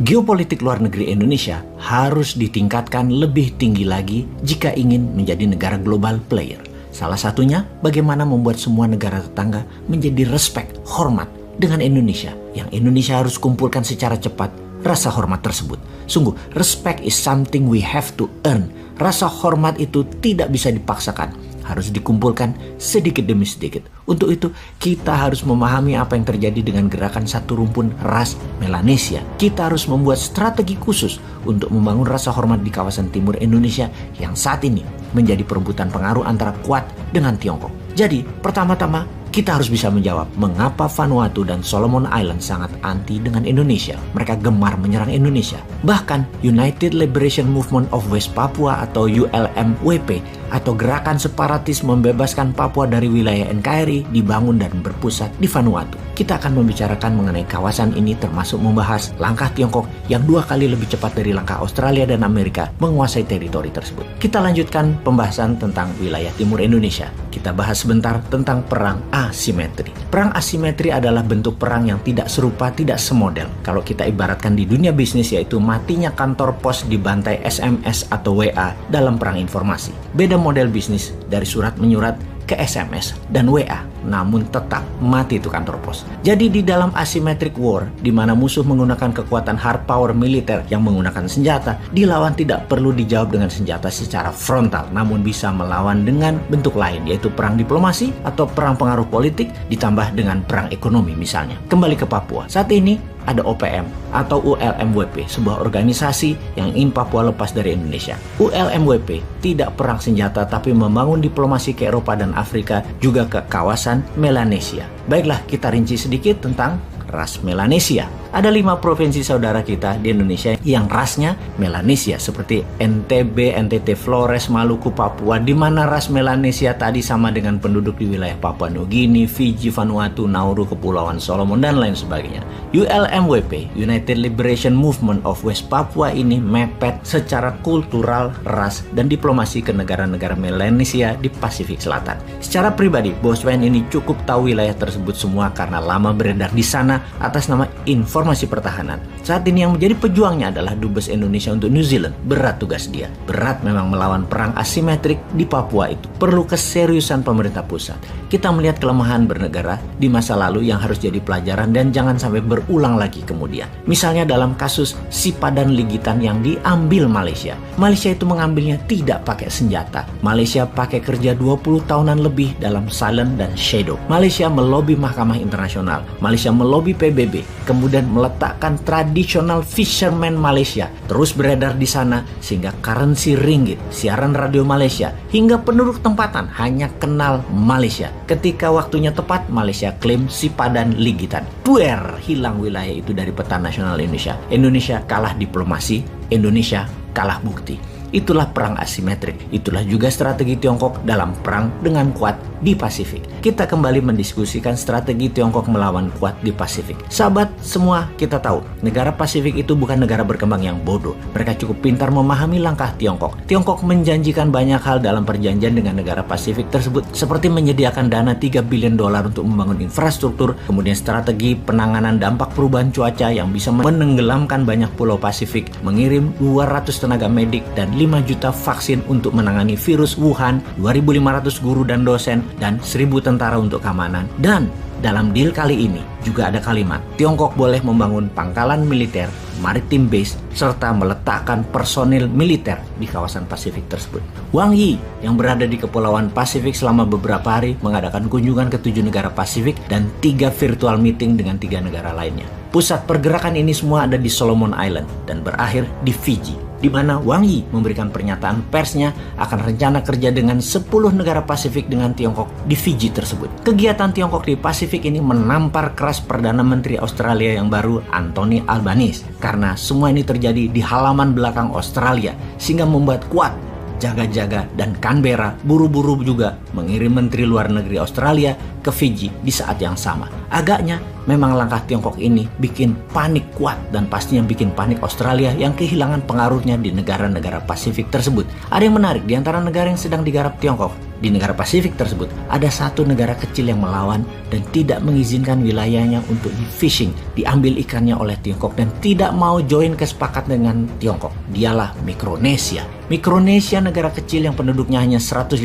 Geopolitik luar negeri Indonesia harus ditingkatkan lebih tinggi lagi jika ingin menjadi negara global player. Salah satunya bagaimana membuat semua negara tetangga menjadi respect, hormat dengan Indonesia. Yang Indonesia harus kumpulkan secara cepat rasa hormat tersebut. Sungguh, respect is something we have to earn. Rasa hormat itu tidak bisa dipaksakan. Harus dikumpulkan sedikit demi sedikit. Untuk itu, kita harus memahami apa yang terjadi dengan gerakan satu rumpun ras Melanesia. Kita harus membuat strategi khusus untuk membangun rasa hormat di kawasan timur Indonesia yang saat ini menjadi perebutan pengaruh antara Kuat dengan Tiongkok. Jadi, pertama-tama kita harus bisa menjawab mengapa Vanuatu dan Solomon Island sangat anti dengan Indonesia. Mereka gemar menyerang Indonesia. Bahkan United Liberation Movement of West Papua atau ULMWP atau gerakan separatis membebaskan Papua dari wilayah NKRI dibangun dan berpusat di Vanuatu. Kita akan membicarakan mengenai kawasan ini termasuk membahas langkah Tiongkok yang 2 kali lebih cepat dari langkah Australia dan Amerika menguasai teritori tersebut. Kita lanjutkan pembahasan tentang wilayah timur Indonesia. Kita bahas sebentar tentang perang asimetri. Perang asimetri adalah bentuk perang yang tidak serupa, tidak semodel. Kalau kita ibaratkan di dunia bisnis, yaitu matinya kantor pos dibantai SMS atau WA dalam perang informasi. Beda model bisnis dari surat menyurat ke SMS dan WA, namun tetap mati itu kantor pos. Jadi di dalam asymmetric war, di mana musuh menggunakan kekuatan hard power militer yang menggunakan senjata, dilawan tidak perlu dijawab dengan senjata secara frontal, namun bisa melawan dengan bentuk lain, yaitu perang diplomasi atau perang pengaruh politik ditambah dengan perang ekonomi misalnya. Kembali ke Papua. Saat ini ada OPM atau ULMWP, sebuah organisasi yang ingin Papua lepas dari Indonesia. ULMWP tidak perang senjata tapi membangun diplomasi ke Eropa dan Afrika, juga ke kawasan Melanesia. Baiklah, kita rinci sedikit tentang ras Melanesia. Ada 5 provinsi saudara kita di Indonesia yang rasnya Melanesia, seperti NTB, NTT, Flores, Maluku, Papua, di mana ras Melanesia tadi sama dengan penduduk di wilayah Papua Nugini, Fiji, Vanuatu, Nauru, Kepulauan Solomon, dan lain sebagainya. ULMWP, United Liberation Movement of West Papua, ini mepet secara kultural, ras, dan diplomasi ke negara-negara Melanesia di Pasifik Selatan. Secara pribadi, Boswen ini cukup tahu wilayah tersebut semua karena lama beredar di sana atas nama informasi pertahanan. Saat ini yang menjadi pejuangnya adalah Dubes Indonesia untuk New Zealand. Berat tugas dia. Berat memang melawan perang asimetrik di Papua itu. Perlu keseriusan pemerintah pusat. Kita melihat kelemahan bernegara di masa lalu yang harus jadi pelajaran dan jangan sampai berulang lagi kemudian. Misalnya dalam kasus Sipadan Ligitan yang diambil Malaysia. Malaysia itu mengambilnya tidak pakai senjata. Malaysia pakai kerja 20 tahunan lebih dalam silent dan shadow. Malaysia melobi Mahkamah Internasional. Malaysia melobi PBB, kemudian meletakkan tradisional fisherman Malaysia terus beredar di sana sehingga currency ringgit, siaran radio Malaysia hingga penduduk tempatan hanya kenal Malaysia. Ketika waktunya tepat, Malaysia klaim Sipadan Ligitan. Duer, hilang wilayah itu dari peta nasional Indonesia. Indonesia kalah diplomasi, Indonesia kalah bukti. Itulah perang asimetrik. Itulah juga strategi Tiongkok dalam perang dengan Kuat di Pasifik. Kita kembali mendiskusikan strategi Tiongkok melawan Kuat di Pasifik. Sahabat semua, kita tahu negara Pasifik itu bukan negara berkembang yang bodoh. Mereka cukup pintar memahami langkah Tiongkok. Tiongkok menjanjikan banyak hal dalam perjanjian dengan negara Pasifik tersebut, seperti menyediakan dana $3 billion untuk membangun infrastruktur, kemudian strategi penanganan dampak perubahan cuaca yang bisa menenggelamkan banyak pulau Pasifik, mengirim 200 tenaga medik dan 5 juta vaksin untuk menangani virus Wuhan, 2.500 guru dan dosen, dan 1.000 tentara untuk keamanan. Dan dalam deal kali ini juga ada kalimat, Tiongkok boleh membangun pangkalan militer, maritime base, serta meletakkan personil militer di kawasan Pasifik tersebut. Wang Yi yang berada di Kepulauan Pasifik selama beberapa hari mengadakan kunjungan ke 7 negara Pasifik dan 3 virtual meeting dengan 3 negara lainnya. Pusat pergerakan ini semua ada di Solomon Island dan berakhir di Fiji, di mana Wang Yi memberikan pernyataan persnya akan rencana kerja dengan 10 negara Pasifik dengan Tiongkok di Fiji tersebut. Kegiatan Tiongkok di Pasifik ini menampar keras Perdana Menteri Australia yang baru, Anthony Albanese, karena semua ini terjadi di halaman belakang Australia, sehingga membuat Kuat, jaga-jaga, dan Canberra buru-buru juga mengirim Menteri Luar Negeri Australia ke Fiji di saat yang sama. Agaknya Memang langkah Tiongkok ini bikin panik kuat dan pastinya bikin panik Australia yang kehilangan pengaruhnya di negara-negara Pasifik tersebut. Ada yang menarik di antara negara yang sedang digarap Tiongkok. Di negara Pasifik tersebut, ada satu negara kecil yang melawan dan tidak mengizinkan wilayahnya untuk di-fishing, diambil ikannya oleh Tiongkok dan tidak mau join kesepakatan dengan Tiongkok. Dialah Mikronesia. Mikronesia negara kecil yang penduduknya hanya 150.000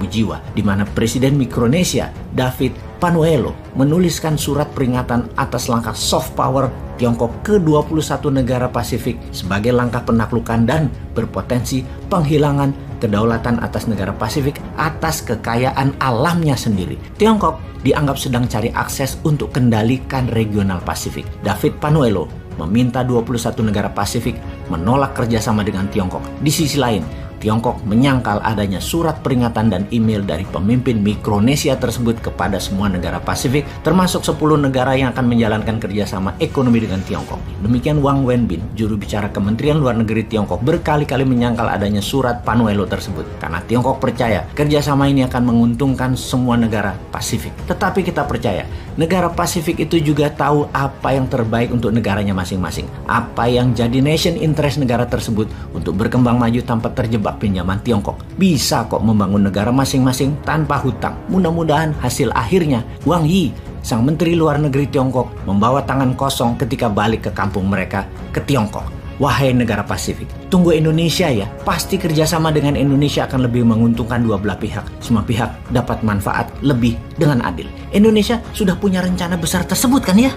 jiwa, di mana Presiden Mikronesia, David Panuelo, menuliskan surat peringatan atas langkah soft power Tiongkok ke 21 negara Pasifik sebagai langkah penaklukan dan berpotensi penghilangan kedaulatan atas negara Pasifik atas kekayaan alamnya sendiri. Tiongkok dianggap sedang cari akses untuk kendalikan regional Pasifik. David Panuelo meminta 21 negara Pasifik menolak kerjasama dengan Tiongkok. Di sisi lain, Tiongkok menyangkal adanya surat peringatan dan email dari pemimpin Mikronesia tersebut kepada semua negara Pasifik, termasuk 10 negara yang akan menjalankan kerjasama ekonomi dengan Tiongkok. Demikian Wang Wenbin, juru bicara Kementerian Luar Negeri Tiongkok, berkali-kali menyangkal adanya surat Panuelo tersebut, karena Tiongkok percaya kerjasama ini akan menguntungkan semua negara Pasifik. Tetapi kita percaya, negara Pasifik itu juga tahu apa yang terbaik untuk negaranya masing-masing, apa yang jadi nation interest negara tersebut untuk berkembang maju tanpa terjebak pinjaman Tiongkok. Bisa kok membangun negara masing-masing tanpa hutang. Mudah-mudahan hasil akhirnya Wang Yi, sang Menteri Luar Negeri Tiongkok, membawa tangan kosong ketika balik ke kampung mereka ke Tiongkok. Wahai negara Pasifik, tunggu Indonesia ya. Pasti kerjasama dengan Indonesia akan lebih menguntungkan dua belah pihak. Semua pihak dapat manfaat lebih dengan adil. Indonesia sudah punya rencana besar tersebut kan ya?